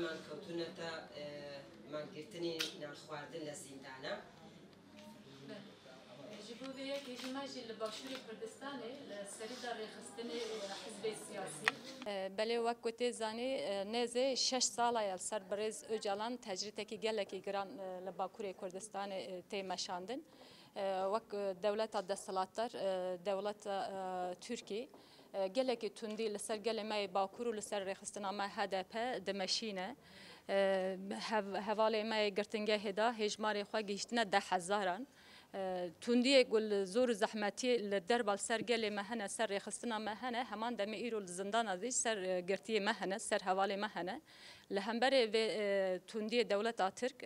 مان کەوتونەتە مانگرتنی نانخواردن لە زیندانە. ji bo vê yekê jî me jî li Başûrê Kurdistanê li serîda rêxistinê hizbê siyasî. Belê wek ku tê zanî nêzê 6 sala ye ser Birêz Öcalan tecrîtekî gelekî giran li Bakurê Kurdistanê tê meşandin. Wek dewleta desthilatdar, dewleta Tirkî gelekî tundî li ser gelê me yê Bakur û li ser rêxistina me HDP dimeşîne. Hevalê me yê girtingehê da hêjmarê xwe gihîştine 10,000. Tundiyê ku li zor û zehmetî li derbal ser gelê me hene ser rêxistina me hene heman demê îro li zindana dî ser girtiyê me hene ser hevalê me hene. Li hemberê vê tundiyê dewleta Tirk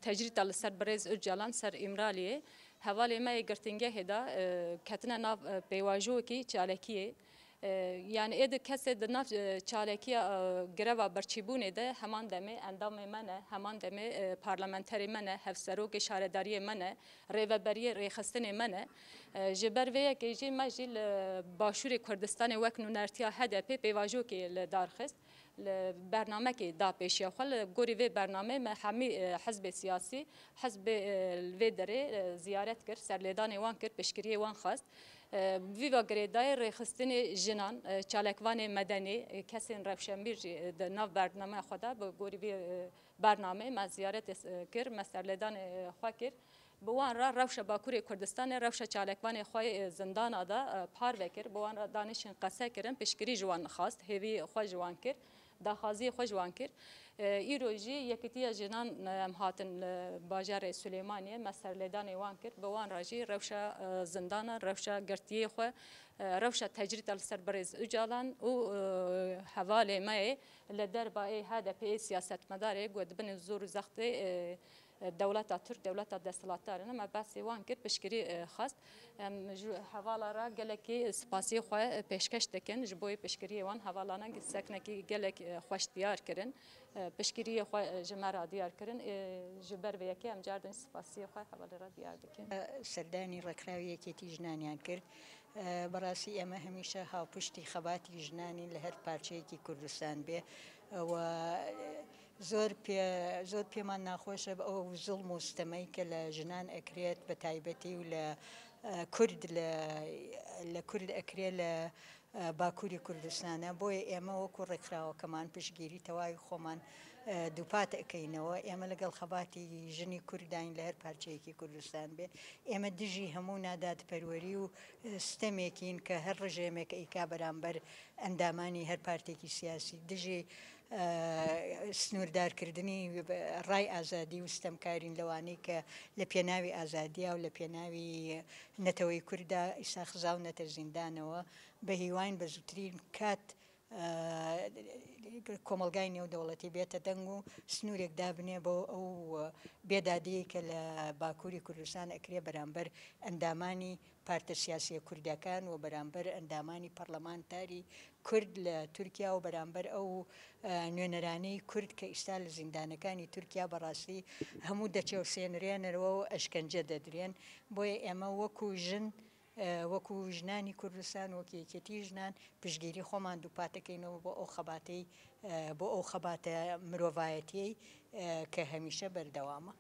tecrîta li ser Birêz Öcalan ser İmraliyê hevalê me yê girtingehê da ketine nav pêwajiyekî çalekiyê. Yani êdî kesê di nav çalekiya greva berçîbûnê de heman demê endamê me ne, heman demê parlamenterê me ne, hevserokê şaredariyê me ne, rêveberiyê rêxistinê me ne. Ji ber vê yekê jî me jî li Başûrê Kurdistanê wek nûnertiya HDP pêvajiyekê li darxist. Li bernamekê da pêşiya xwe li gorî vê bernamê me hemî hizbê siyasî hizbê vê derê ziyaret kir, serlêdanê wan kir, piştgiriyê wan xwast. Vîva girêdayê rêxistinê jinan, çalekvanê medenî, kesên rewşenbîr jî di nav bernameya xwe de bi gorî vê bernamê me ziyaret kir, me serlêdanê xwe kir. Bi wan re rewşa Bakurê Kurdistanê rewşa çalekvanê xwe zindana da par vekir. Bi wan re danîşên qese kirin, piştgirî ji wan xwast, hêvî xwe ji wan kir. Daxwaziyê xwe ji wan kir. Îro jî yekîtiya jinan em hatin li bajarê Süleymaniyê me serlêdanê wan kir. Bi wan re jî rewşa zindana, rewşa girtiyê xwe, rewşa tecrîta li ser Birêz Öcalan û hevalê me yê li derbayê HDP'yê siyasetmedarê ku dibin zor û zextê dewleta Türk, dewleta desthilatdarê me behsê wan kir, piştgirî xwast. Em ji hevala re gelekî spasiyê xwe pêşkeş dikin ji bo piştgiriyê wan hevalana seknekî gelek xweş diyar kirin. Piştgiriyê xwe ji me re diyar kirin. Ji ber vê yekê em cardin spasiyê xwe hevalê re diyar dikin. Serdanî Rekirawî Yekîtî Jinaniyan kir. Birasî em hemîşe hawpiştî xebatî jinanî li her parçeyekî Kurdistan bê زۆر پێمان ناخۆشە ئەو زوڵم و ستەمەی کە لە ژنان ئەکرێت بە تایبەتی و لە کورد ئەکرێ لە باکووری کوردستانە بۆیە ئێمە وەکو ڕێکخراوەکەمان پشتگیری تەواوی خۆمان دووپات ئەەکەینەوە ئێمە لەگەڵ خەباتی ژنی کوردین لە هەر پارچەیەکی کوردستان بێ ئێمە دژی هەموو نادادپەروەری و ستەمێکین کە هەر ڕژێمێک ئەیکا بەرامبەر ئەندامانی هەر پارتێکی سیاسی دژی سنووردارکردنی ڕای ئازادی و ستەمکارین لەوانەی کە لە پێناوی ئازادیا و لە پێناوی نەتەوەی کووردا ئیسا خزاونەتە زیندانەوە بە هیوان بە زووترین کات کۆمەلگای نێودەوڵەتی بێتە دەنگ و سنوورێک دابنێ بۆ ئەو بێدادەیە کە لە باکووری کوردستان ئەکرێ بەرامبەر ئەندامانی پارتە سیاسیە کوردەکان و بەرامبەر ئەندامانی پەرلەمانتاری کورد لە تورکیا و بەرامبەر ئەو نوێنەرانەی کورد کە ئیستا لە زیندانەکانی تورکیا بەڕاستی هەموو دەچەوسێنرێنەرەوە و ئەشکەنجە دەدرێن بۆیە ئێمە وەکو ژن وەکو ژنانی کوردستان وەکو یەکێتی ژنان پشتگیری خۆمان دووپاتەکەینەوە بۆ ئەو خەباتە مرۆڤایەتیەی کە هەمیشە بەردەوامە.